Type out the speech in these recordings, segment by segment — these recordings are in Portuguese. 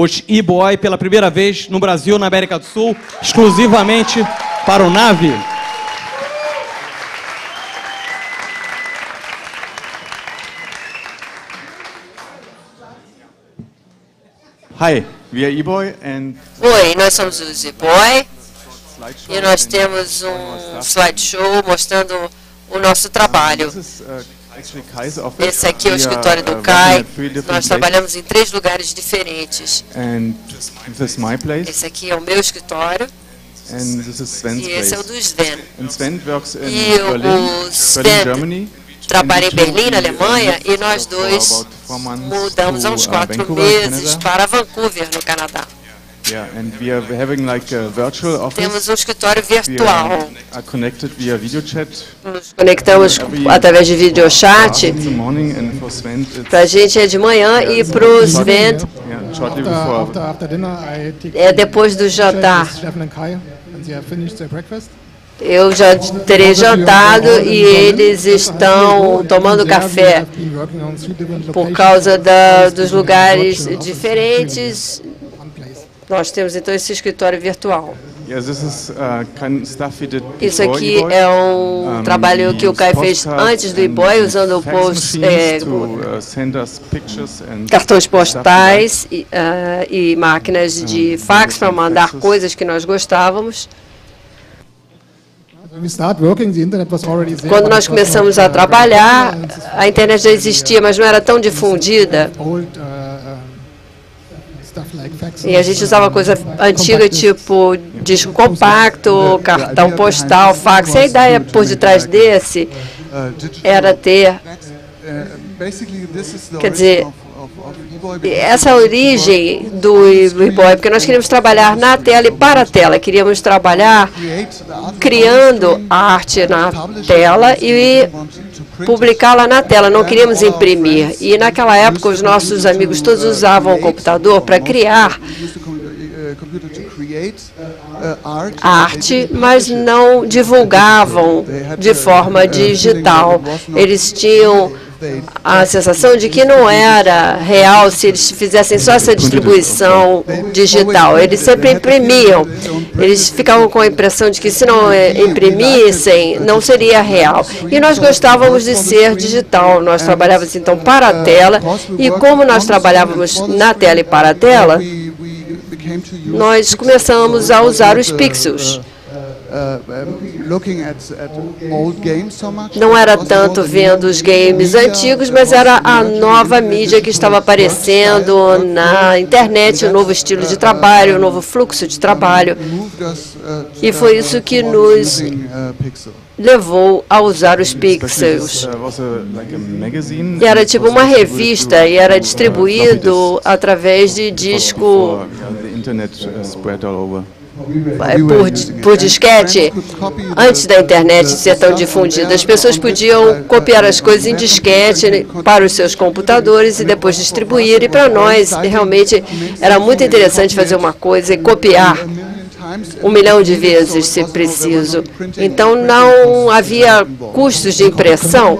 os e-boy pela primeira vez no Brasil, na América do Sul, exclusivamente para o Navi. Hi, we are e-boy and Oi, nós somos os e-boy e nós temos um slideshow mostrando o nosso trabalho. Esse aqui é o escritório do Kai. Nós trabalhamos em 3 lugares diferentes. Esse aqui é o meu escritório. E esse é o do Sven. E o Sven trabalha em Berlim, na Alemanha, e nós dois mudamos há uns 4 meses para Vancouver, no Canadá. Temos um escritório virtual. Nos conectamos através de videochat. Para a gente é de manhã e para o Sven é depois do jantar. Eu já terei jantado e eles estão tomando café por causa dos lugares diferentes. Nós temos então esse escritório virtual. Isso aqui é um trabalho que o Kai fez antes do e-boy, usando cartões postais e máquinas de fax para mandar coisas que nós gostávamos. Quando nós começamos a trabalhar, a internet já existia, mas não era tão difundida. E a gente usava coisa antiga, tipo disco compacto, cartão postal, fax. E a ideia por detrás desse era ter, quer dizer, essa é a origem do e-boy, porque nós queríamos trabalhar na tela e para a tela. Queríamos trabalhar criando a arte na tela e publicá-la na tela. Não queríamos imprimir. E naquela época os nossos amigos todos usavam o computador para criar arte, mas não divulgavam de forma digital. Eles tinham a sensação de que não era real se eles fizessem só essa distribuição digital. Eles sempre imprimiam. Eles ficavam com a impressão de que se não imprimissem, não seria real. E nós gostávamos de ser digital. Nós trabalhávamos então para a tela, e como nós trabalhávamos na tela e para a tela, nós começamos a usar os pixels. Não era tanto vendo os games antigos, mas era a nova mídia que estava aparecendo na internet, o novo estilo de trabalho, o novo fluxo de trabalho. E foi isso que nos levou a usar os pixels. E era tipo uma revista e era distribuído através de disco por disquete. Antes da internet ser tão difundida, as pessoas podiam copiar as coisas em disquete para os seus computadores e depois distribuir. E para nós, realmente, era muito interessante fazer uma coisa e copiar 1 milhão de vezes, se preciso. Então, não havia custos de impressão.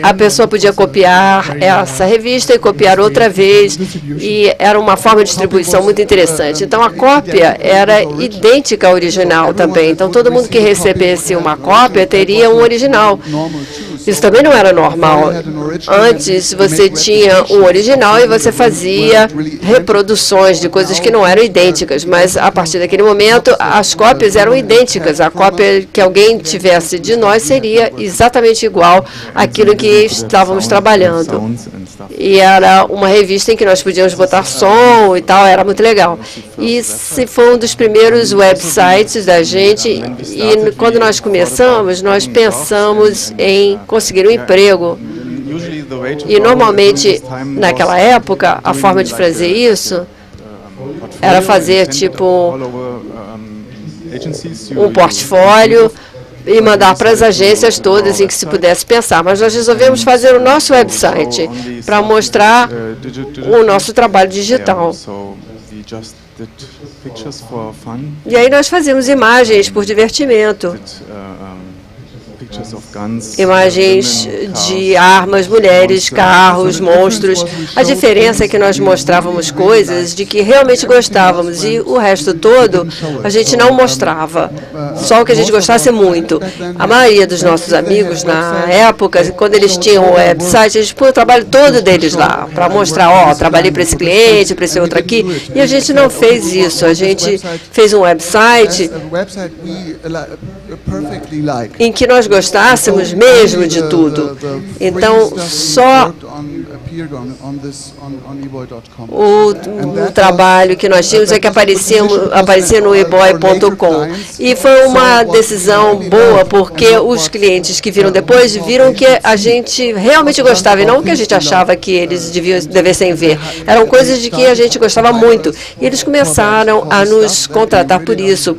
A pessoa podia copiar essa revista e copiar outra vez, e era uma forma de distribuição muito interessante. Então, a cópia era idêntica à original também. Então, todo mundo que recebesse uma cópia teria um original. Isso também não era normal. Antes, você tinha um original e você fazia reproduções de coisas que não eram idênticas, mas a partir daquele momento as cópias eram idênticas. A cópia que alguém tivesse de nós seria exatamente igual àquilo que estávamos trabalhando. E era uma revista em que nós podíamos botar som e tal, era muito legal. E esse foi um dos primeiros websites da gente, e quando nós começamos, nós pensamos em conseguir um emprego. E normalmente, naquela época, a forma de fazer isso era fazer tipo um portfólio e mandar para as agências todas em que se pudesse pensar. Mas nós resolvemos fazer o nosso website para mostrar o nosso trabalho digital. E aí nós fazíamos imagens por divertimento. imagens de armas, mulheres, carros, monstros. A diferença é que nós mostrávamos coisas de que realmente gostávamos e o resto todo a gente não mostrava, só o que a gente gostasse muito. A maioria dos nossos amigos na época, quando eles tinham o website, eles põem o trabalho todo deles lá, para mostrar, ó, trabalhei para esse cliente, para esse outro aqui, e a gente não fez isso. A gente fez um website em que nós gostássemos mesmo de tudo. Então, só o trabalho que nós tínhamos é que aparecia no eboi.com. E foi uma decisão boa, porque os clientes que viram depois viram que a gente realmente gostava, e não o que a gente achava que eles devessem ver. Eram coisas de que a gente gostava muito. E eles começaram a nos contratar por isso,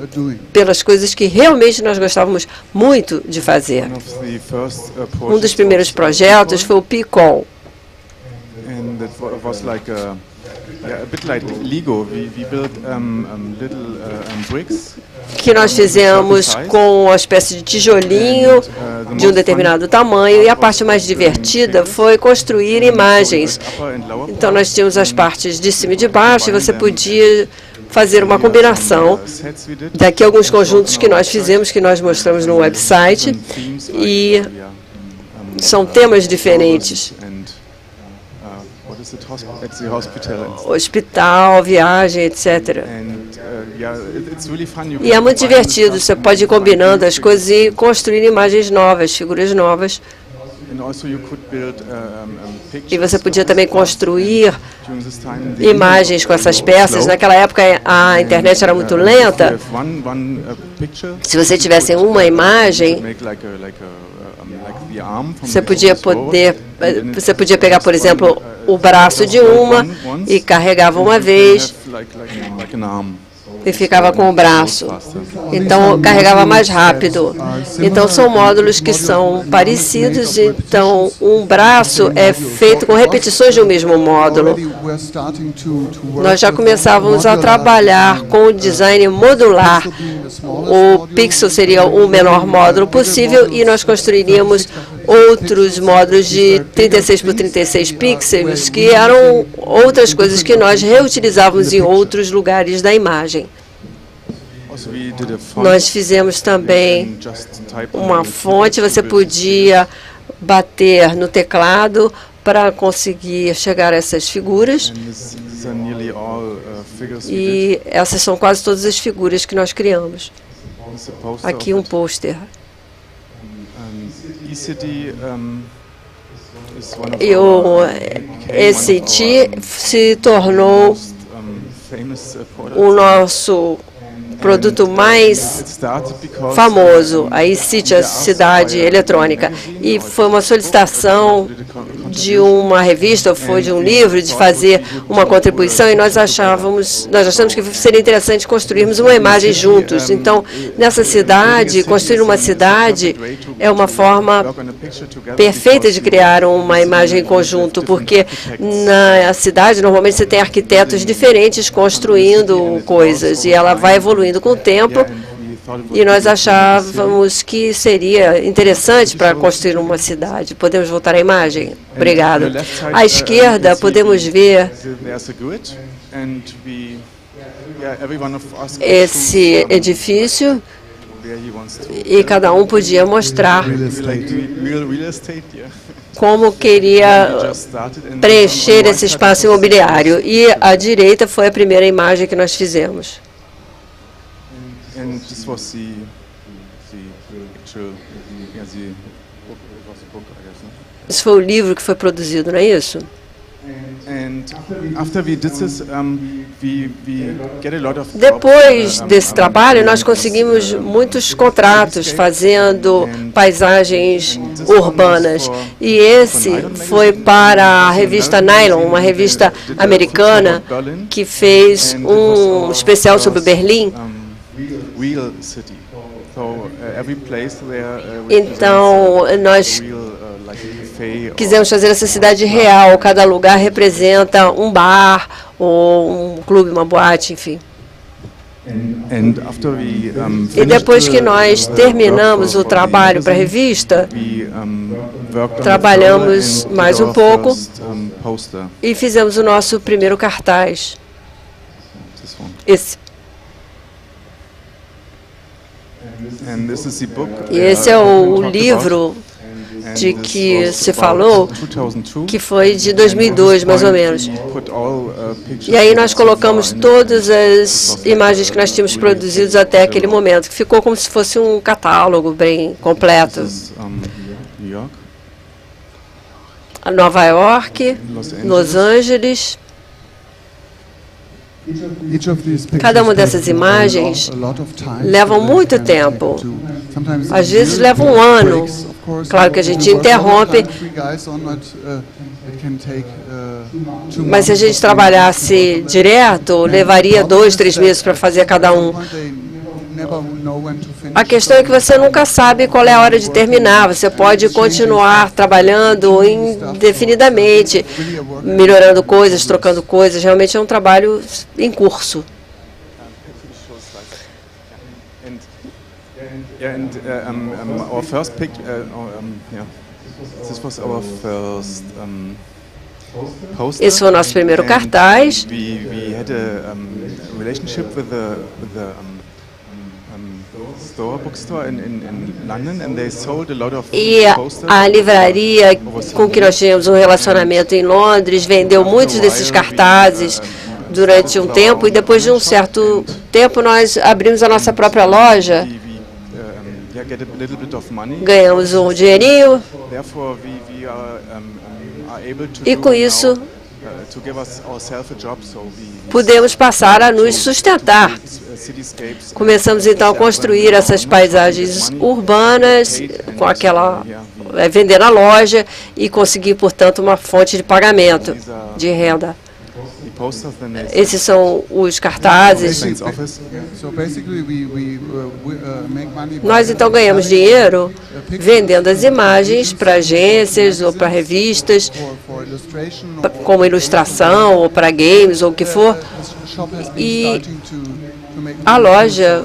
pelas coisas que realmente nós gostávamos muito de fazer. Um dos primeiros projetos foi o P-Call. Que nós fizemos com uma espécie de tijolinho de um determinado tamanho, e a parte mais divertida foi construir imagens. Então nós tínhamos as partes de cima e de baixo, e você podia fazer uma combinação daqui alguns conjuntos que nós fizemos, que nós mostramos no website, e são temas diferentes. Hospital, viagem, etc. E é muito divertido, você pode ir combinando as coisas e construir imagens novas, figuras novas. E você podia também construir imagens com essas peças. Naquela época a internet era muito lenta. Se você tivesse uma imagem, você podia pegar, por exemplo, o braço de uma e carregava uma vez e ficava com o braço. Então, carregava mais rápido. Então, são módulos que são parecidos. Então, um braço é feito com repetições de um mesmo módulo. Nós já começávamos a trabalhar com o design modular. O pixel seria o menor módulo possível e nós construiríamos outros módulos de 36 por 36 pixels, que eram outras coisas que nós reutilizávamos em outros lugares da imagem. Nós fizemos também uma fonte, você podia bater no teclado para conseguir chegar a essas figuras. E essas são quase todas as figuras que nós criamos. Aqui um pôster. E o ECT se tornou o nosso produto mais famoso, a eCity, a cidade eletrônica. E foi uma solicitação de uma revista, foi de um livro, de fazer uma contribuição, e nós achamos que seria interessante construirmos uma imagem juntos. Então, nessa cidade, construir uma cidade é uma forma perfeita de criar uma imagem em conjunto, porque na cidade, normalmente, você tem arquitetos diferentes construindo coisas, e ela vai evoluindo com o tempo, e nós achávamos que seria interessante para construir uma cidade. Podemos voltar à imagem? Obrigado. À esquerda, podemos ver esse edifício, e cada um podia mostrar como queria preencher esse espaço imobiliário. E à direita foi a primeira imagem que nós fizemos. Esse foi o livro que foi produzido, não é isso? Depois desse trabalho, nós conseguimos muitos contratos fazendo paisagens urbanas. E esse foi para a revista Nylon, uma revista americana que fez um especial sobre Berlim. Então, nós quisemos fazer essa cidade real. Cada lugar representa um bar, ou um clube, uma boate, enfim. And after we, E depois que nós terminamos o trabalho para a revista, trabalhamos mais um pouco e fizemos o nosso primeiro cartaz. Esse. E esse é o livro de que se falou, que foi de 2002, mais ou menos. E aí nós colocamos todas as imagens que nós tínhamos produzido até aquele momento, que ficou como se fosse um catálogo bem completo. Nova York, Los Angeles. Cada uma dessas imagens levam muito tempo. Às vezes leva um ano. Claro que a gente interrompe, mas se a gente trabalhasse direto, levaria 2, 3 meses para fazer cada um. A questão é que você nunca sabe qual é a hora de terminar. Você pode continuar trabalhando indefinidamente, melhorando coisas, trocando coisas. Realmente é um trabalho em curso. Our first this was our first poster. Esse foi o nosso primeiro cartaz. We had a relationship with the bookstore in London, and they sold a lot of posters. E a livraria com que nós tínhamos um relacionamento em Londres vendeu muitos desses cartazes durante um tempo, e depois de um certo tempo nós abrimos a nossa própria loja. Ganhamos um dinheirinho e com isso podemos passar a nos sustentar. Começamos então a construir essas paisagens urbanas, com aquela vender na loja e conseguir, portanto, uma fonte de pagamento, de renda. Esses são os cartazes. Nós então ganhamos dinheiro vendendo as imagens para agências ou para revistas, como ilustração ou para games ou o que for. E a loja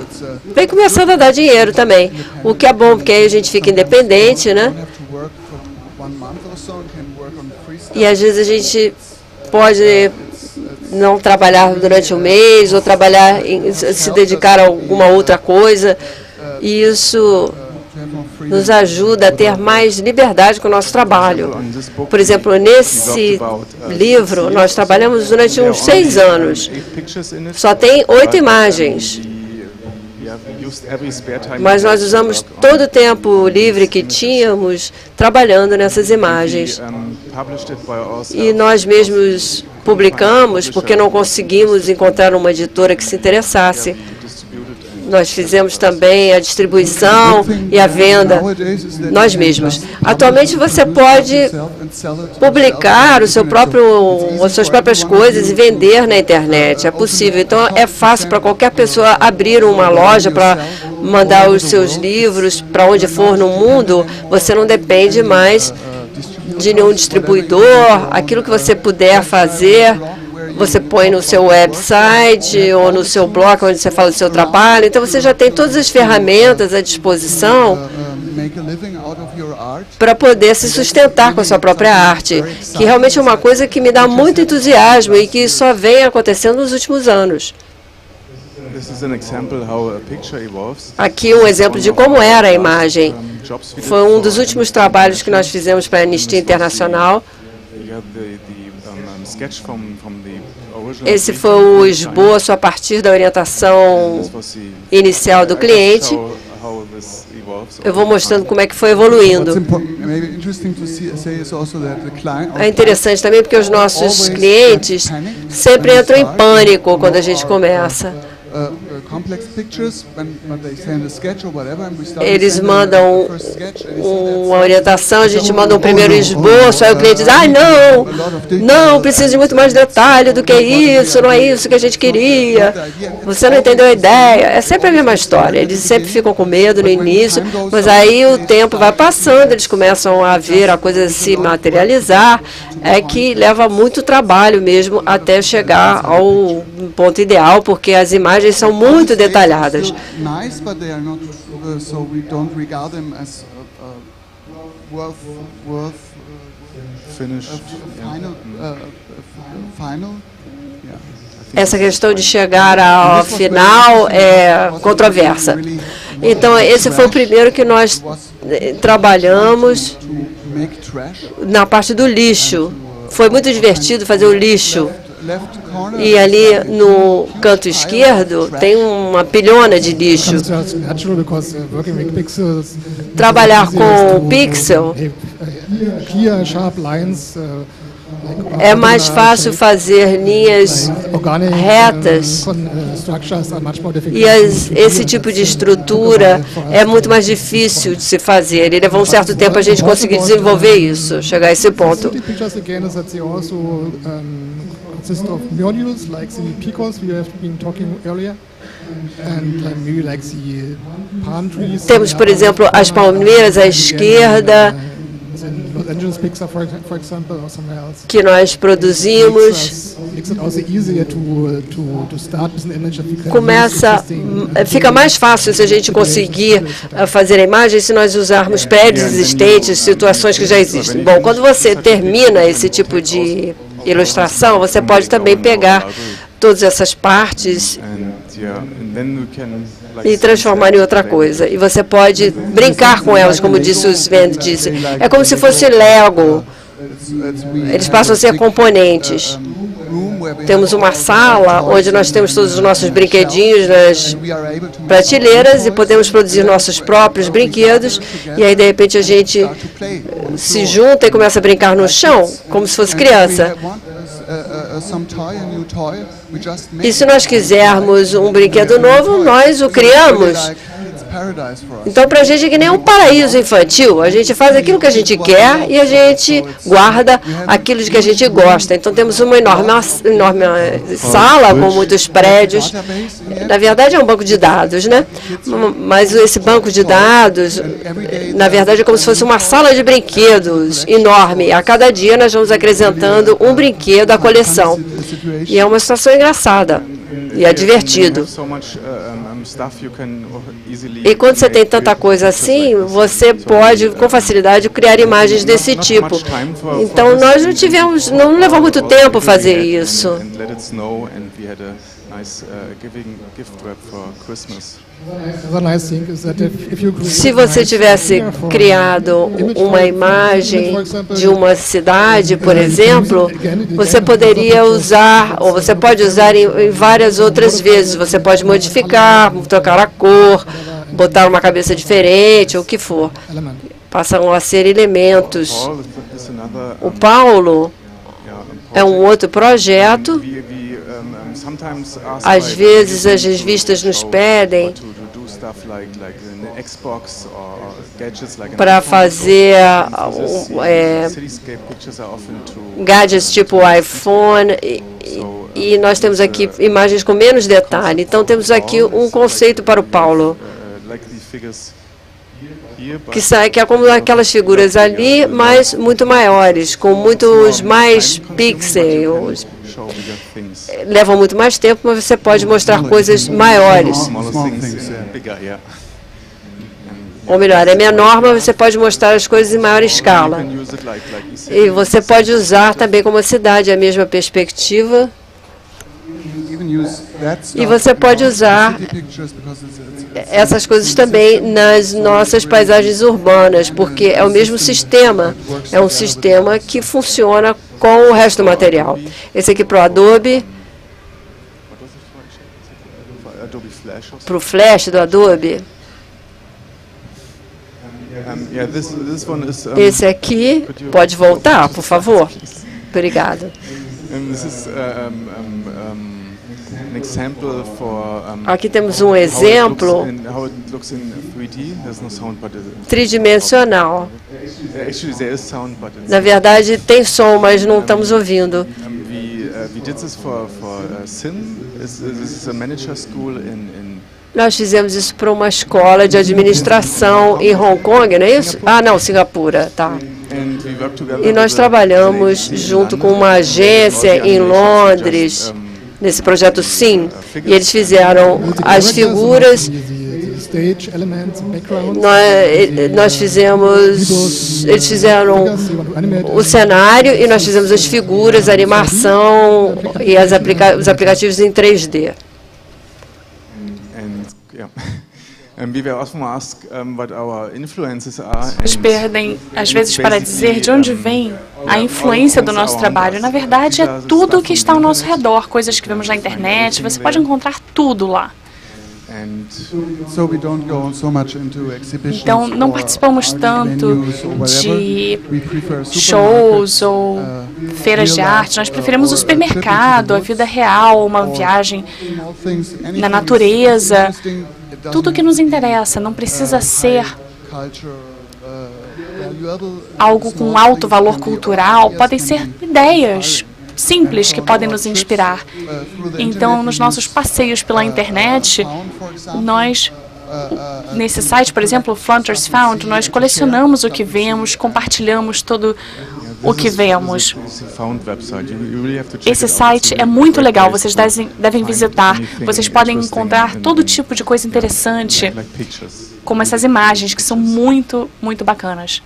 vem começando a dar dinheiro também, o que é bom, porque aí a gente fica independente, né? E às vezes a gente pode não trabalhar durante um mês ou trabalhar se dedicar a alguma outra coisa, e isso nos ajuda a ter mais liberdade com o nosso trabalho. Por exemplo, nesse livro nós trabalhamos durante uns 6 anos. Só tem 8 imagens. Mas nós usamos todo o tempo livre que tínhamos trabalhando nessas imagens. E nós mesmos publicamos porque não conseguimos encontrar uma editora que se interessasse. Nós fizemos também a distribuição e a venda, nós mesmos. Atualmente você pode publicar as suas próprias coisas e vender na internet. É possível. Então é fácil para qualquer pessoa abrir uma loja para mandar os seus livros para onde for no mundo. Você não depende mais de nenhum distribuidor. Aquilo que você puder fazer, você põe no seu website ou no seu blog, onde você fala do seu trabalho. Então, você já tem todas as ferramentas à disposição para poder se sustentar com a sua própria arte, que realmente é uma coisa que me dá muito entusiasmo e que só vem acontecendo nos últimos anos. Aqui um exemplo de como era a imagem. Foi um dos últimos trabalhos que nós fizemos para a Anistia Internacional. Esse foi o esboço a partir da orientação inicial do cliente. Eu vou mostrando como é que foi evoluindo. É interessante também porque os nossos clientes sempre entram em pânico quando a gente começa. Eles mandam uma orientação, a gente manda um primeiro esboço, aí o cliente diz, não, precisa de muito mais detalhe do que isso, não é isso que a gente queria, você não entendeu a ideia. É sempre a mesma história, eles sempre ficam com medo no início, mas aí o tempo vai passando, eles começam a ver a coisa se materializar, é que leva muito trabalho mesmo até chegar ao ponto ideal, porque as imagens são muito detalhadas. Essa questão de chegar ao final é controversa. Então, esse foi o primeiro que nós trabalhamos na parte do lixo. Foi muito divertido fazer o lixo. E ali no canto esquerdo tem uma pilhona de lixo. Trabalhar com pixel é mais fácil fazer linhas retas e esse tipo de estrutura é muito mais difícil de se fazer. E levou um certo tempo a gente conseguir desenvolver isso, chegar a esse ponto. Temos, por exemplo, as palmeiras à esquerda, que nós produzimos. Fica mais fácil se a gente conseguir fazer a imagem se nós usarmos prédios existentes, situações que já existem. Bom, quando você termina esse tipo de ilustração, você pode também pegar todas essas partes e transformar em outra coisa. E você pode brincar com elas, como disse o Sven, disse. É como se fosse Lego. Eles passam a ser componentes. Temos uma sala onde nós temos todos os nossos brinquedinhos nas prateleiras e podemos produzir nossos próprios brinquedos. E aí, de repente, a gente se junta e começa a brincar no chão, como se fosse criança. E se nós quisermos um brinquedo novo, nós o criamos. Então, para a gente é que nem um paraíso infantil. A gente faz aquilo que a gente quer e a gente guarda aquilo de que a gente gosta. Então, temos uma enorme sala com muitos prédios. Na verdade, é um banco de dados, né? Mas esse banco de dados, na verdade, é como se fosse uma sala de brinquedos enorme. A cada dia, nós vamos acrescentando um brinquedo à coleção. E é uma situação engraçada. E é divertido. E quando você tem tanta coisa assim, você pode, com facilidade, criar imagens desse tipo. Então, nós não levou muito tempo fazer isso. Se você tivesse criado uma imagem de uma cidade, por exemplo, você poderia usar, ou você pode usar em várias outras vezes. Você pode modificar, trocar a cor, botar uma cabeça diferente, ou o que for. Passam a ser elementos. O Paulo é um outro projeto. Às vezes as revistas nos pedem para fazer gadgets tipo iPhone e nós temos aqui imagens com menos detalhe. Então temos aqui um conceito para o Paulo, que é como aquelas figuras ali, mas muito maiores, com muitos mais pixels. Levam muito mais tempo, mas você pode mostrar coisas maiores. Ou melhor, é menor, mas você pode mostrar as coisas em maior escala. E você pode usar também como cidade a mesma perspectiva. E você pode usar essas coisas também nas nossas paisagens urbanas, porque é o mesmo sistema. É um sistema que funciona com o resto do material. Esse aqui para o Adobe. Para o Flash do Adobe. Esse aqui, pode voltar, por favor? Obrigada. Aqui temos um exemplo tridimensional. Na verdade, tem som, mas não estamos ouvindo. Nós fizemos isso para uma escola de administração em Hong Kong, não é isso? Ah, não, Singapura, tá. E nós trabalhamos junto com uma agência em Londres, nesse projeto Sim, e eles fizeram as figuras. Nós fizemos, eles fizeram o cenário e nós fizemos as figuras, a animação e os aplicativos em 3D. Eles perdem, às vezes, para dizer de onde vem a influência do nosso trabalho. Na verdade, é tudo o que está ao nosso redor, coisas que vemos na internet, você pode encontrar tudo lá. Então, não participamos tanto de shows ou feiras de arte. Nós preferimos o supermercado, a vida real, uma viagem na natureza. Tudo o que nos interessa não precisa ser algo com alto valor cultural. Podem ser ideias simples que podem nos inspirar. Então, nos nossos passeios pela internet, nós, nesse site, por exemplo, Flunters Found, nós colecionamos o que vemos, compartilhamos todo o que vemos. Esse site é muito legal, vocês devem visitar. Vocês podem encontrar todo tipo de coisa interessante, como essas imagens, que são muito, muito bacanas.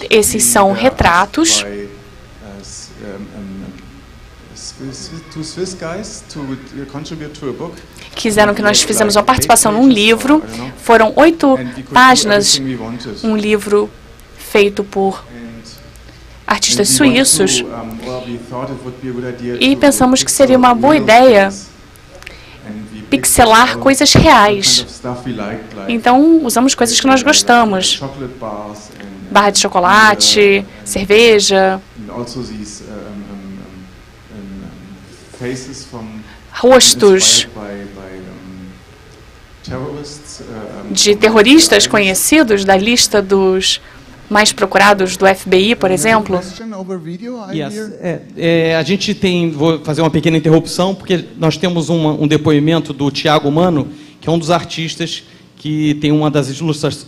Esses são retratos quiseram que nós fizemos uma participação num livro. Foram 8 páginas, um livro feito por artistas suíços. E pensamos que seria uma boa ideia pixelar coisas reais. Então, usamos coisas que nós gostamos. Barra de chocolate, cerveja, rostos de terroristas conhecidos da lista dos mais procurados do FBI, por exemplo. A gente vou fazer uma pequena interrupção, porque nós temos um depoimento do Thiago Mano, que é um dos artistas que tem uma das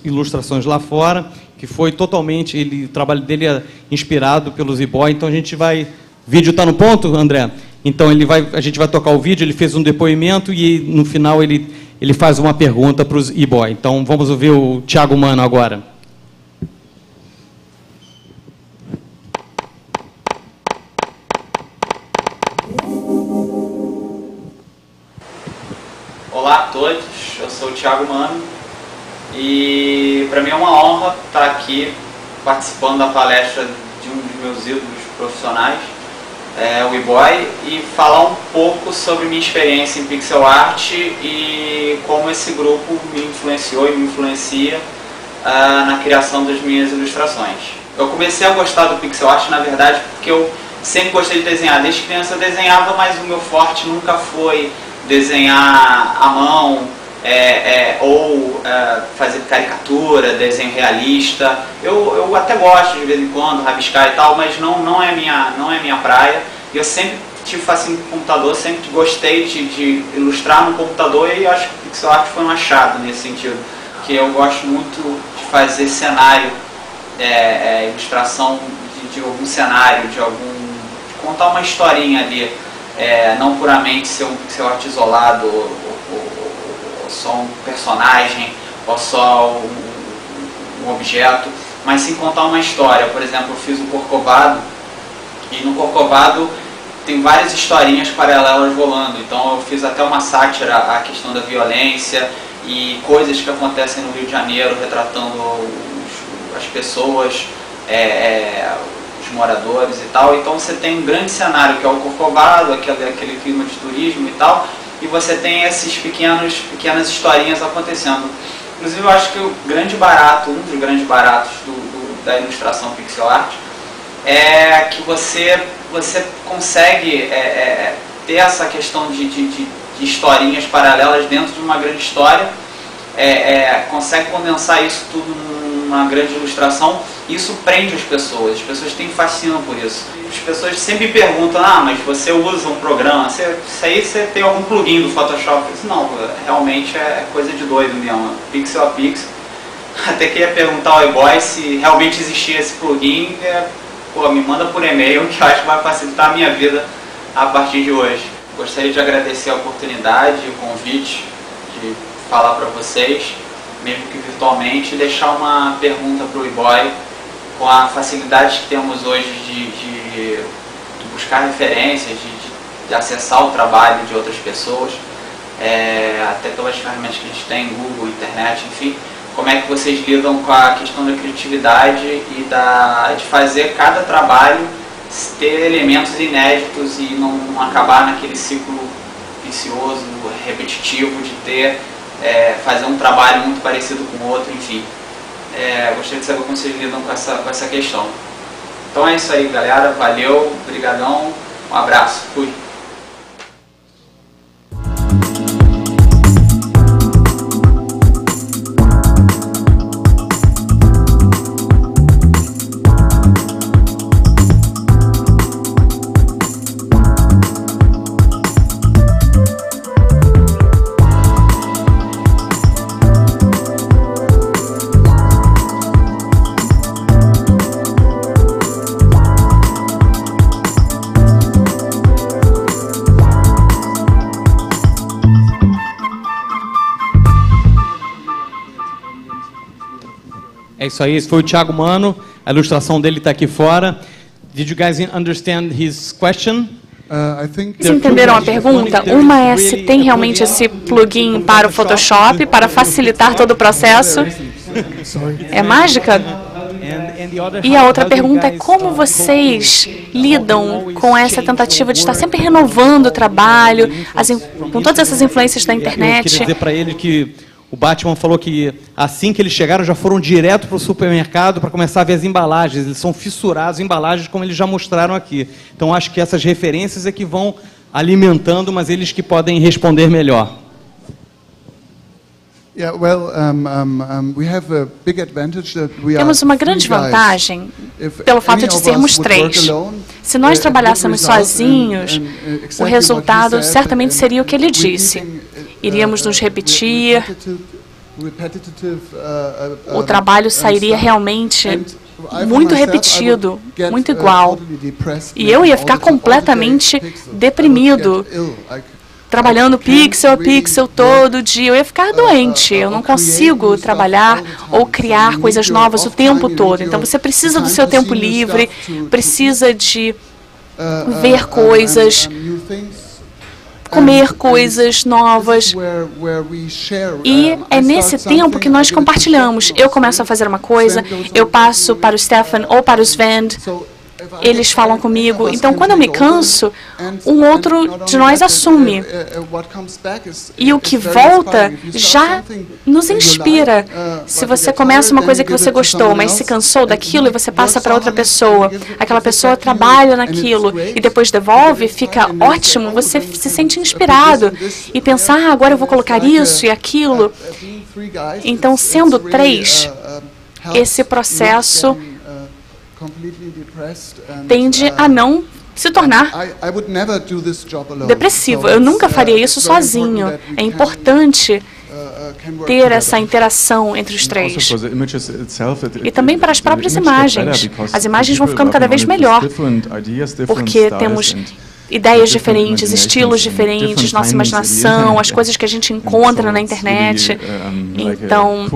ilustrações lá fora, que foi totalmente, o trabalho dele é inspirado pelos e-boy. Então a gente vai, o vídeo está no ponto, André? Então a gente vai tocar o vídeo, ele fez um depoimento e no final ele faz uma pergunta para os e-boy. Então vamos ouvir o Thiago Mano agora. Olá a todos, eu sou o Thiago Mano e para mim é uma honra estar aqui participando da palestra de um dos meus ídolos profissionais, o e-boy, e falar um pouco sobre minha experiência em pixel art e como esse grupo me influenciou e me influencia na criação das minhas ilustrações. Eu comecei a gostar do pixel art, na verdade, porque eu sempre gostei de desenhar. Desde criança eu desenhava, mas o meu forte nunca foi desenhar à mão ou fazer caricatura, desenho realista. Eu até gosto de vez em quando, rabiscar e tal, mas não é minha praia. E eu sempre tive fascínio com computador, sempre gostei de ilustrar no computador, e acho que o pixel art foi um achado nesse sentido, que eu gosto muito de fazer cenário, ilustração de algum cenário, de contar uma historinha ali. Não puramente ser um pixel art isolado, ou só um personagem, ou só um objeto, mas sim contar uma história. Por exemplo, eu fiz o Corcovado, e no Corcovado tem várias historinhas paralelas rolando. Então eu fiz até uma sátira à questão da violência e coisas que acontecem no Rio de Janeiro, retratando as pessoas, os moradores e tal. Então você tem um grande cenário que é o Corcovado, aquele clima de turismo e tal, e você tem esses pequenas historinhas acontecendo. Inclusive eu acho que o grande barato, um dos grandes baratos da ilustração pixel art é que você consegue ter essa questão de historinhas paralelas dentro de uma grande história, consegue condensar isso tudo numa grande ilustração. Isso prende as pessoas têm fascínio por isso. As pessoas sempre perguntam, mas você usa um programa, isso aí você tem algum plugin do Photoshop? Eu disse, não, realmente é coisa de doido mesmo, pixel a pixel. até queria perguntar ao eBoy se realmente existia esse plugin. Pô, me manda por e-mail, que eu acho que vai facilitar a minha vida a partir de hoje. Gostaria de agradecer a oportunidade, o convite de falar para vocês, mesmo que virtualmente, e deixar uma pergunta para o eBoy. Com a facilidade que temos hoje de buscar referências, de acessar o trabalho de outras pessoas, até pelas ferramentas que a gente tem, Google, internet, enfim, como é que vocês lidam com a questão da criatividade e de fazer cada trabalho ter elementos inéditos e não acabar naquele ciclo vicioso, repetitivo, de fazer um trabalho muito parecido com o outro, enfim. Gostaria de saber como vocês lidam com essa questão. Então é isso aí, galera. Valeu, brigadão, um abraço, fui. É isso aí, esse foi o Thiago Mano, a ilustração dele está aqui fora. Did you guys understand his question? Vocês entenderam a pergunta? Uma é se tem realmente esse plugin para o Photoshop, para facilitar todo o processo. É mágica? E a outra pergunta é como vocês lidam com essa tentativa de estar sempre renovando o trabalho, com todas essas influências da internet? Eu queria dizer para ele que o Batman falou que assim que eles chegaram já foram direto para o supermercado para começar a ver as embalagens. Eles são fissurados em embalagens, como eles já mostraram aqui. Então acho que essas referências é que vão alimentando, mas eles que podem responder melhor. Temos uma grande vantagem pelo fato de sermos 3. Se nós trabalhássemos sozinhos, o resultado certamente seria o que ele disse. Iríamos nos repetir, o trabalho sairia realmente muito repetido, muito igual. E eu ia ficar completamente deprimido, trabalhando pixel a pixel todo dia. Eu ia ficar doente, eu não consigo trabalhar ou criar coisas novas o tempo todo. Então você precisa do seu tempo livre, precisa de ver coisas, comer coisas novas, e é nesse tempo que nós compartilhamos. Eu começo a fazer uma coisa, eu passo para o Stefan ou para o Sven, eles falam comigo. Então, quando eu me canso, um outro de nós assume. E o que volta já nos inspira. Se você começa uma coisa que você gostou, mas se cansou daquilo e você passa para outra pessoa, aquela pessoa trabalha naquilo e depois devolve, fica ótimo, você se sente inspirado e pensa, agora eu vou colocar isso e aquilo. Então, sendo 3, esse processo tende a não se tornar depressivo. Eu nunca faria isso sozinho. É importante ter essa interação entre os 3. E também para as próprias imagens. As imagens vão ficando cada vez melhor, porque temos ideias diferentes, estilos diferentes, nossa imaginação, as coisas que a gente encontra na internet. Então,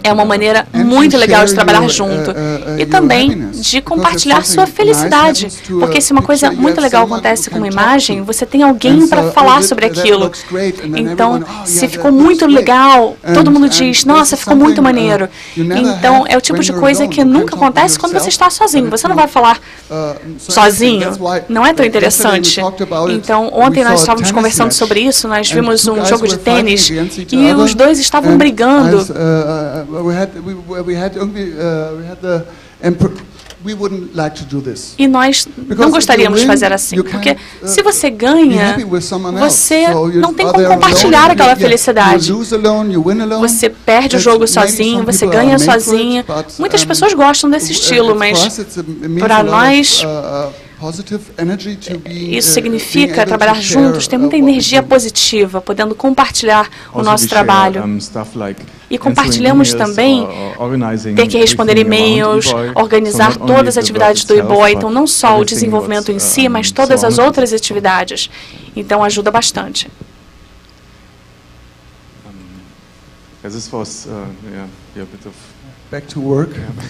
é uma maneira muito legal de trabalhar junto. E também de compartilhar sua felicidade. Porque se uma coisa muito legal acontece com uma imagem, você tem alguém para falar sobre aquilo. Então, se ficou muito legal, todo mundo diz, nossa, ficou muito maneiro. Então, é o tipo de coisa que nunca acontece quando você está sozinho. Você não vai falar sozinho. Não é tão interessante. Então, ontem nós estávamos conversando sobre isso, nós vimos um jogo de tênis e os dois estavam brigando. E nós não gostaríamos de fazer assim, porque se você ganha, você não tem como compartilhar aquela felicidade. Você perde o jogo sozinho, você ganha sozinho. Muitas pessoas gostam desse estilo, mas para nós Isso significa trabalhar juntos, ter muita energia positiva, podendo compartilhar o nosso trabalho. E compartilhamos também ter que responder e-mails, organizar todas as atividades do eBoy, então não só o desenvolvimento em si, mas todas as outras atividades. Então ajuda bastante.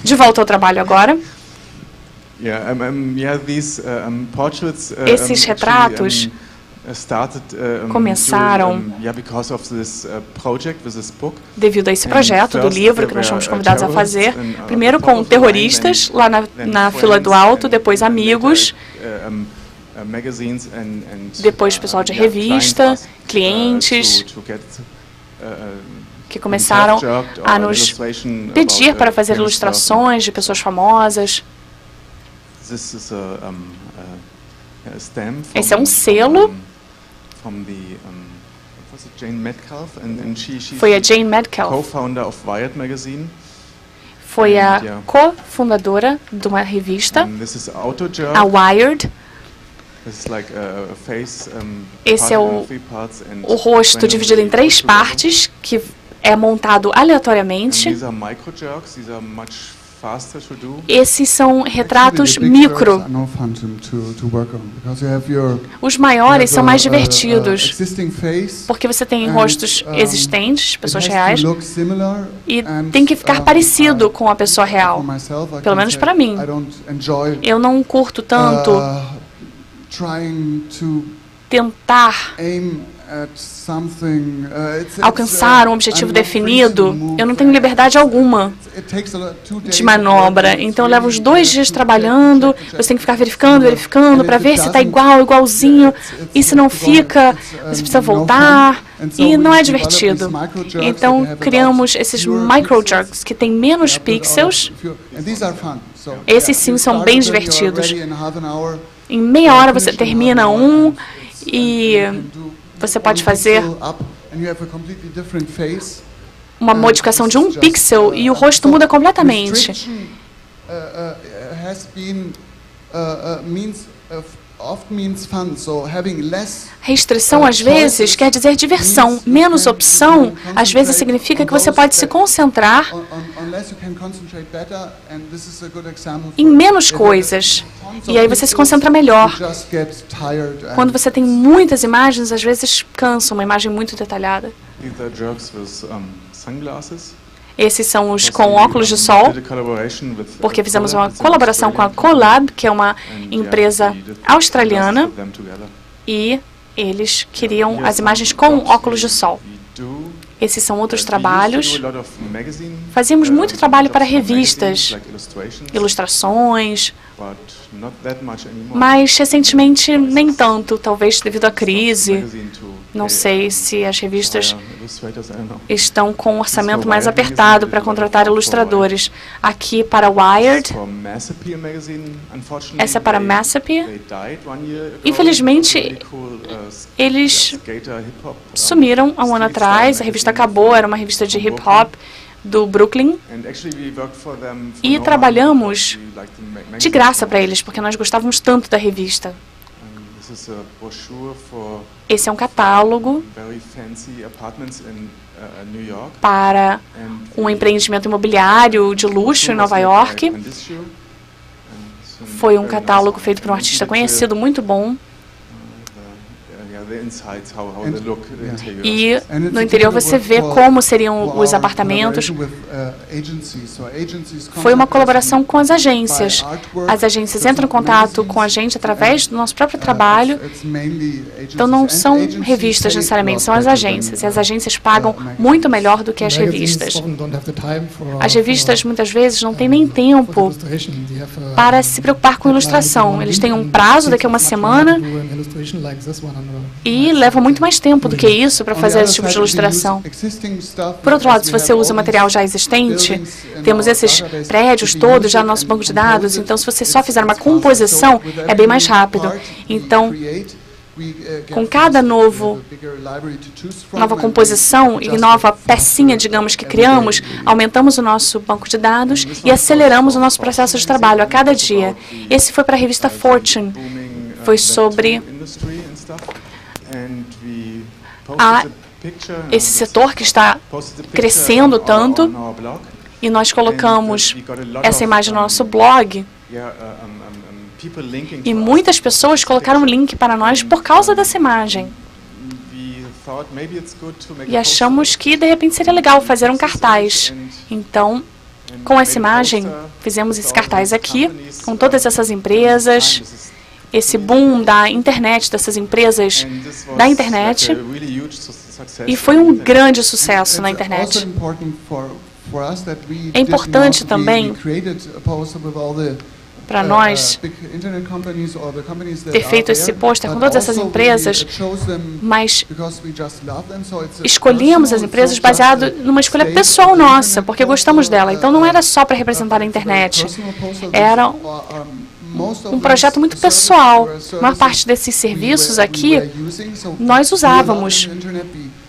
De volta ao trabalho agora. Esses retratos começaram devido a esse projeto do livro que nós fomos convidados a fazer, primeiro com terroristas lá na fila do alto, depois amigos, depois pessoal de revista, clientes, que começaram a nos pedir para fazer ilustrações de pessoas famosas. Esse é um selo. Foi a Jane Metcalfe. Foi a cofundadora de uma revista, a Wired. Esse é o rosto dividido em 3 partes, que é montado aleatoriamente. Esses são retratos micro. Os maiores são mais divertidos, porque você tem rostos existentes, pessoas reais, e tem que ficar parecido com a pessoa real. Pelo menos para mim. Eu não curto tanto tentar alcançar um objetivo definido. Eu não tenho liberdade alguma de manobra. Então eu levo os 2 dias trabalhando, você tem que ficar verificando para ver se está igualzinho, e se não fica, você precisa voltar, e não é divertido. Então criamos esses micro-jerks que têm menos pixels. Esses sim são bem divertidos. Em meia hora você termina um e você pode fazer uma modificação de 1 pixel e o rosto muda completamente. Restrição, às vezes, quer dizer diversão. Menos opção, às vezes, significa que você pode se concentrar em menos coisas. E aí você se concentra melhor. Quando você tem muitas imagens, às vezes cansa uma imagem muito detalhada. Esses são os com óculos de sol, porque fizemos uma colaboração com a Colab, que é uma empresa australiana, e eles queriam as imagens com óculos de sol. Esses são outros trabalhos. Fazíamos muito trabalho para revistas, ilustrações, mas recentemente nem tanto, talvez devido à crise. Não sei se as revistas estão com um orçamento mais apertado para contratar ilustradores. Aqui para Wired, essa é para Massapy. Infelizmente, eles sumiram há um ano atrás, a revista acabou, era uma revista de hip-hop do Brooklyn, e trabalhamos de graça para eles, porque nós gostávamos tanto da revista. Esse é um catálogo para um empreendimento imobiliário de luxo em Nova York. Foi um catálogo feito por um artista conhecido, muito bom. E no interior você vê como seriam os apartamentos. Foi uma colaboração com as agências. As agências entram em contato com a gente através do nosso próprio trabalho. Então não são revistas necessariamente, são as agências. E as agências pagam muito melhor do que as revistas. As revistas muitas vezes não têm nem tempo para se preocupar com ilustração. Eles têm um prazo daqui a uma semana e leva muito mais tempo do que isso para fazer esse tipo de ilustração. Por outro lado, se você usa material já existente, temos esses prédios todos já no nosso banco de dados, então se você só fizer uma composição, é bem mais rápido. Então, Com cada nova composição e nova pecinha, digamos, que criamos, aumentamos o nosso banco de dados e aceleramos o nosso processo de trabalho a cada dia. Esse foi para a revista Fortune. Foi sobre esse setor que está crescendo tanto, e nós colocamos essa imagem no nosso blog. E muitas pessoas colocaram um link para nós por causa dessa imagem. E achamos que, de repente, seria legal fazer um cartaz. Então, com essa imagem, fizemos esse cartaz aqui, com todas essas empresas, esse boom da internet, dessas empresas da internet, e foi um grande sucesso na internet. É importante também para nós ter feito esse pôster com todas essas empresas, mas escolhemos as empresas baseado numa escolha pessoal nossa, porque gostamos dela. Então não era só para representar a internet, era um projeto muito pessoal. A maior parte desses serviços aqui nós usávamos.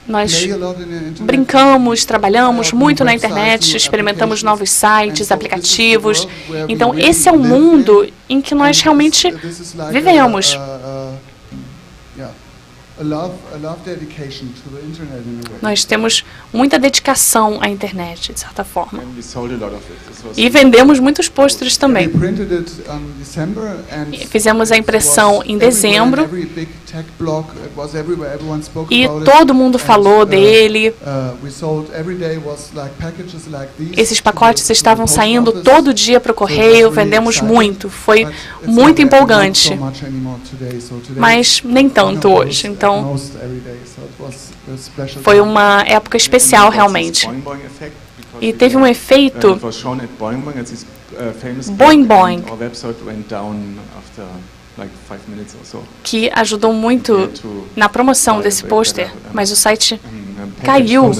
Nós brincamos, trabalhamos muito na internet, experimentamos novos sites, aplicativos. Então, esse é o mundo em que nós realmente vivemos. Nós temos muita dedicação à internet, de certa forma. E vendemos muitos pôsteres também. Fizemos a impressão em dezembro. E todo mundo falou dele. Esses pacotes estavam saindo todo dia para o correio, vendemos muito. Foi muito empolgante. Mas nem tanto hoje. Então, foi uma época especial, realmente. E teve um efeito boing boing, que ajudou muito na promoção desse pôster, mas o site caiu.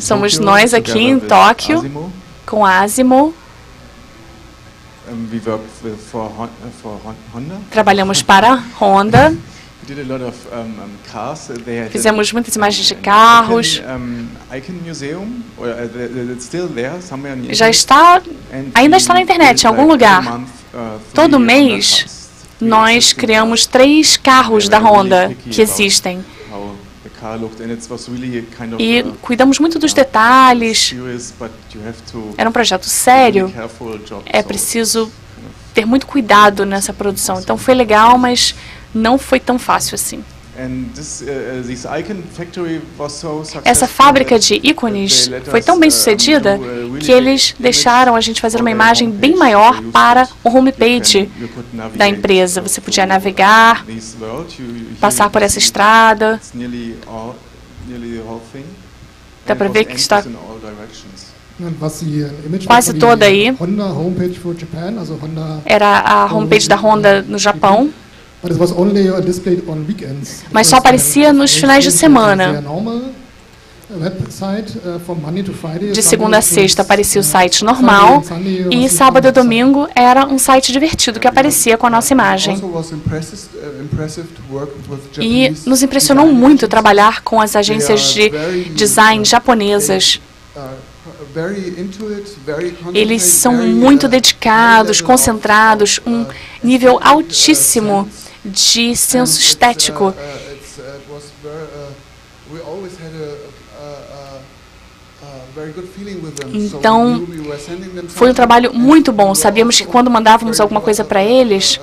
Somos nós aqui em Tóquio, com a Asimo. Trabalhamos para a Honda. Fizemos muitas imagens de carros. Ainda está na internet, em algum lugar. Todo mês, nós criamos 3 carros da Honda que existem. E cuidamos muito dos detalhes. Era um projeto sério. É preciso ter muito cuidado nessa produção. Então foi legal, mas não foi tão fácil assim. Essa fábrica de ícones foi tão bem sucedida que eles deixaram a gente fazer uma imagem bem maior para o homepage da empresa. Você podia navegar, passar por essa estrada. Dá para ver que está quase toda aí. Era a homepage da Honda no Japão. Mas só aparecia nos finais de semana. De segunda a sexta aparecia o site normal e sábado e domingo era um site divertido que aparecia com a nossa imagem. E nos impressionou muito trabalhar com as agências de design japonesas. Eles são muito dedicados, concentrados, um nível altíssimo de senso estético. Então, foi um trabalho muito bom. Sabíamos que quando mandávamos alguma coisa para eles,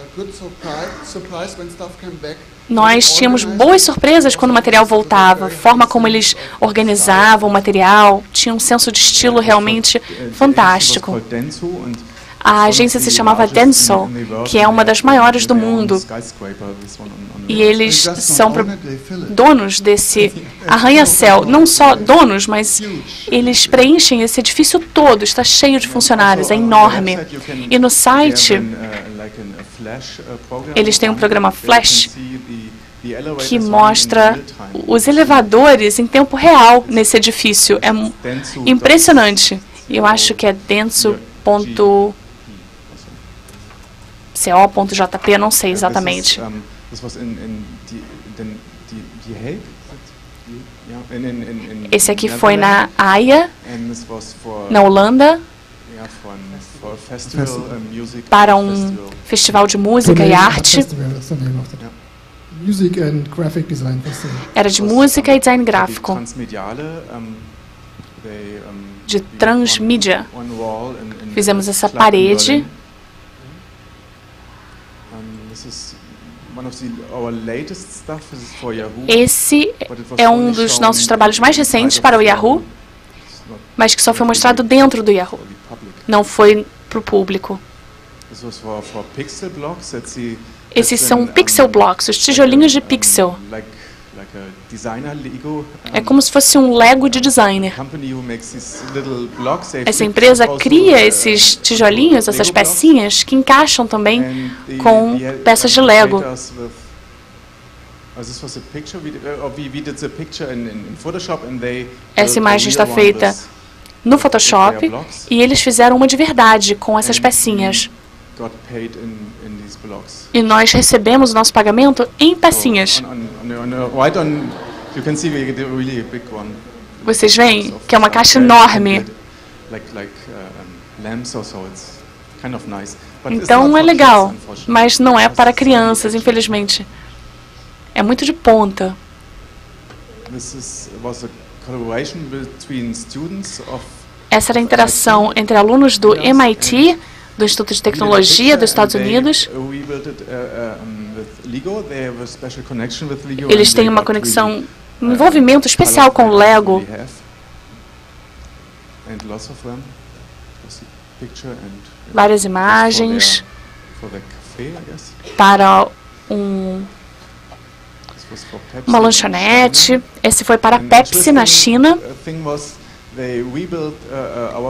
nós tínhamos boas surpresas quando o material voltava. A forma como eles organizavam o material, tinha um senso de estilo realmente fantástico. A agência se chamava Denso, que é uma das maiores do mundo. E eles são donos desse arranha-céu. Não só donos, mas eles preenchem esse edifício todo. Está cheio de funcionários, é enorme. E no site, eles têm um programa Flash que mostra os elevadores em tempo real nesse edifício. É impressionante. Eu acho que é denso.gg. CO.jp, não sei exatamente. Esse aqui foi na Haia, na Holanda, para um festival de música e arte. Era de música e design gráfico, de transmídia. Fizemos essa parede. Esse é um dos nossos trabalhos mais recentes para o Yahoo, mas que só foi mostrado dentro do Yahoo. Não foi para o público. Esses são pixel blocks, os tijolinhos de pixel. É como se fosse um Lego de designer. Essa empresa cria esses tijolinhos, essas pecinhas, que encaixam também com peças de Lego. Essa imagem está feita no Photoshop e eles fizeram uma de verdade com essas pecinhas. E nós recebemos o nosso pagamento em pecinhas. Vocês veem que é uma caixa enorme. Então é legal, mas não é para crianças, infelizmente. É muito de ponta. Essa era a interação entre alunos do MIT, do Instituto de Tecnologia dos Estados Unidos. Eles têm uma conexão, um envolvimento especial com o Lego. Várias imagens para uma lanchonete. Esse foi para a Pepsi na China.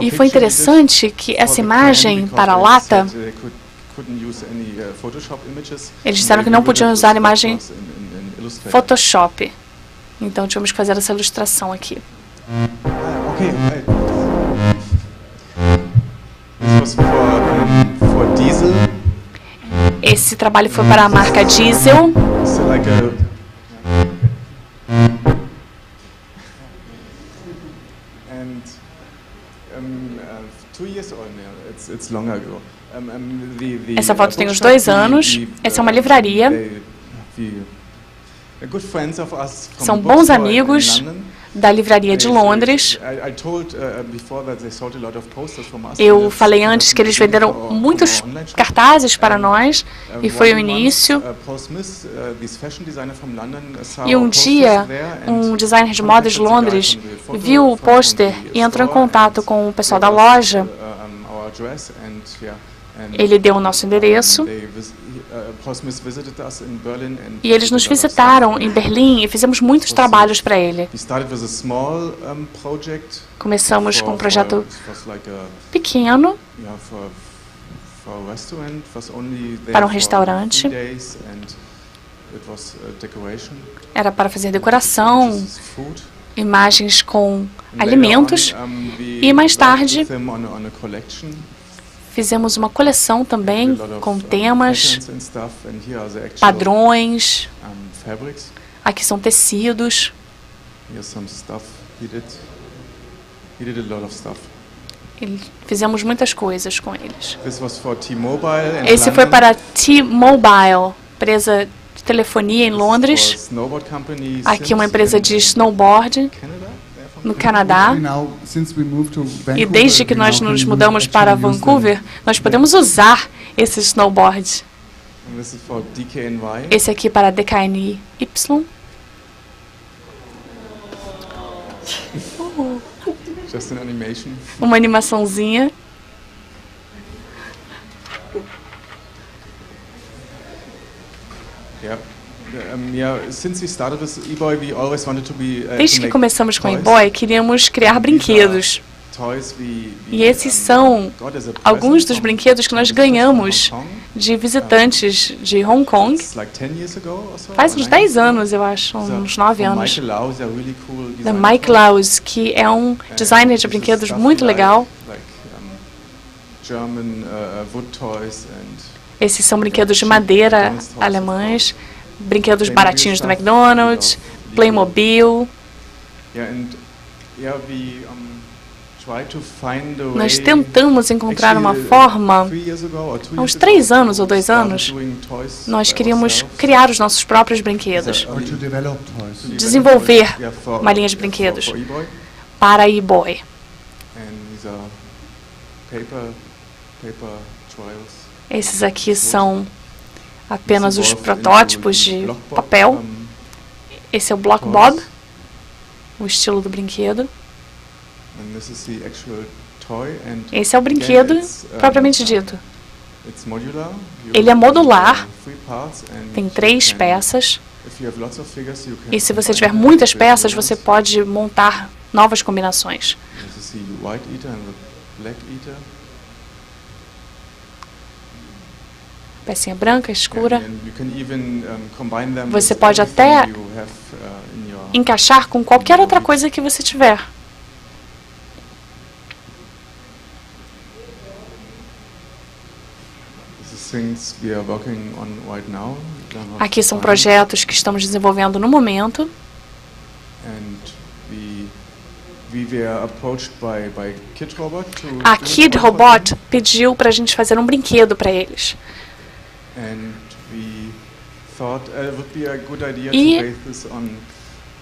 E foi interessante que essa imagem para a lata, eles disseram que não podiam usar imagem Photoshop. Então tivemos que fazer essa ilustração aqui. Esse trabalho foi para a marca Diesel. Essa foto tem uns 2 anos. Essa é uma livraria. São bons amigos da livraria de Londres. Eu falei antes que eles venderam muitos cartazes para nós, e foi o início. E um dia, um designer de moda de Londres viu o pôster e entrou em contato com o pessoal da loja. Ele deu o nosso endereço e eles nos visitaram em Berlim e fizemos muitos trabalhos para ele. Começamos com um projeto pequeno para um restaurante. Era para fazer decoração, imagens com alimentos, e mais tarde fizemos uma coleção também com temas, padrões. Aqui são tecidos. Fizemos muitas coisas com eles. Esse foi para a T-Mobile, empresa de telefonia em Londres. Aqui uma empresa de snowboard no Canadá. E desde que nós nos mudamos para Vancouver, nós podemos usar esse snowboard. Esse aqui para DKNY. Uma animaçãozinha. Desde que começamos com o eBoy, queríamos criar brinquedos. E esses são alguns dos brinquedos que nós ganhamos de visitantes de Hong Kong. Faz uns 10 anos, eu acho, uns 9 anos. Da Mike Laus, que é um designer de brinquedos muito legal. Esses são brinquedos de madeira alemães, brinquedos baratinhos do McDonald's, Playmobil. Nós tentamos encontrar uma forma, há uns 3 anos ou 2 anos, nós queríamos criar os nossos próprios brinquedos, desenvolver uma linha de brinquedos para a e-boy. Esses aqui são apenas os protótipos de papel. Esse é o Block Bob, o estilo do brinquedo. Esse é o brinquedo propriamente dito. Ele é modular, tem 3 peças. E se você tiver muitas peças, você pode montar novas combinações. Pecinha branca, escura. Você pode até encaixar com qualquer outra coisa que você tiver. Aqui são projetos que estamos desenvolvendo no momento. A Kidrobot pediu para a gente fazer um brinquedo para eles. E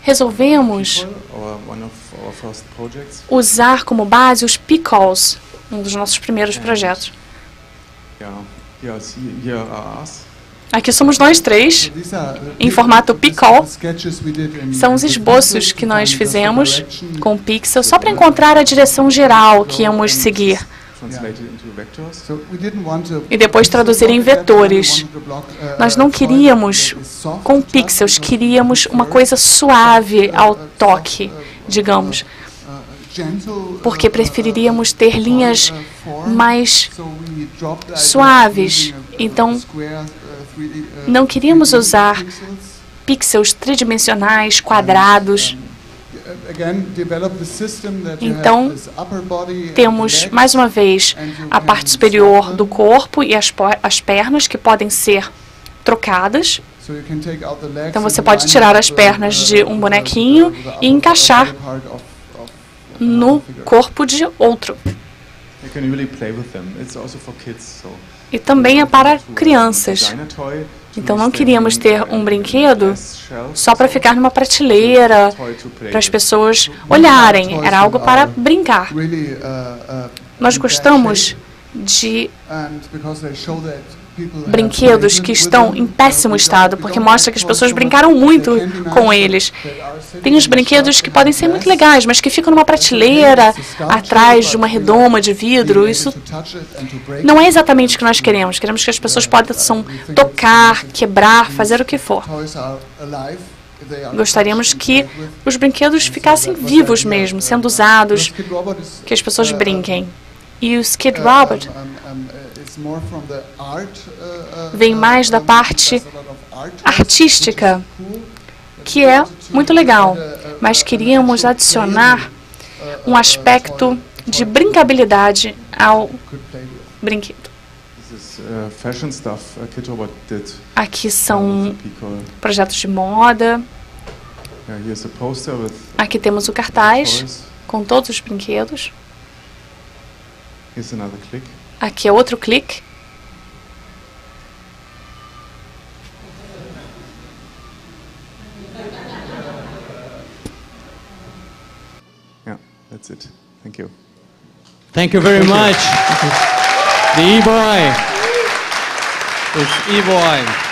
resolvemos usar como base os Pickles, um dos nossos primeiros projetos. Aqui somos nós 3, em formato Pickle. São os esboços que nós fizemos com o Pixel, só para encontrar a direção geral que íamos seguir. E depois traduzir em vetores. Nós não queríamos, com pixels, queríamos uma coisa suave ao toque, digamos. Porque preferiríamos ter linhas mais suaves. Então, não queríamos usar pixels tridimensionais, quadrados. Então, temos, mais uma vez, a parte superior do corpo e as pernas, que podem ser trocadas. Então, você pode tirar as pernas de um bonequinho e encaixar no corpo de outro. E também é para crianças. Então, não queríamos ter um brinquedo só para ficar numa prateleira, para as pessoas olharem. Era algo para brincar. Nós gostamos de brinquedos que estão em péssimo estado, porque mostra que as pessoas brincaram muito com eles. Tem os brinquedos que podem ser muito legais, mas que ficam numa prateleira, atrás de uma redoma de vidro. Isso não é exatamente o que nós queremos. Queremos que as pessoas possam tocar, quebrar, fazer o que for. Gostaríamos que os brinquedos ficassem vivos mesmo, sendo usados, que as pessoas brinquem. E o Kidrobot vem mais da parte artística, que é muito legal, mas queríamos adicionar um aspecto de brincabilidade ao brinquedo. Aqui são projetos de moda. Aqui temos o cartaz com todos os brinquedos. Aqui é outro clique. Yeah, that's it. Thank you. Thank you very much. The e-boy. It's e-boy.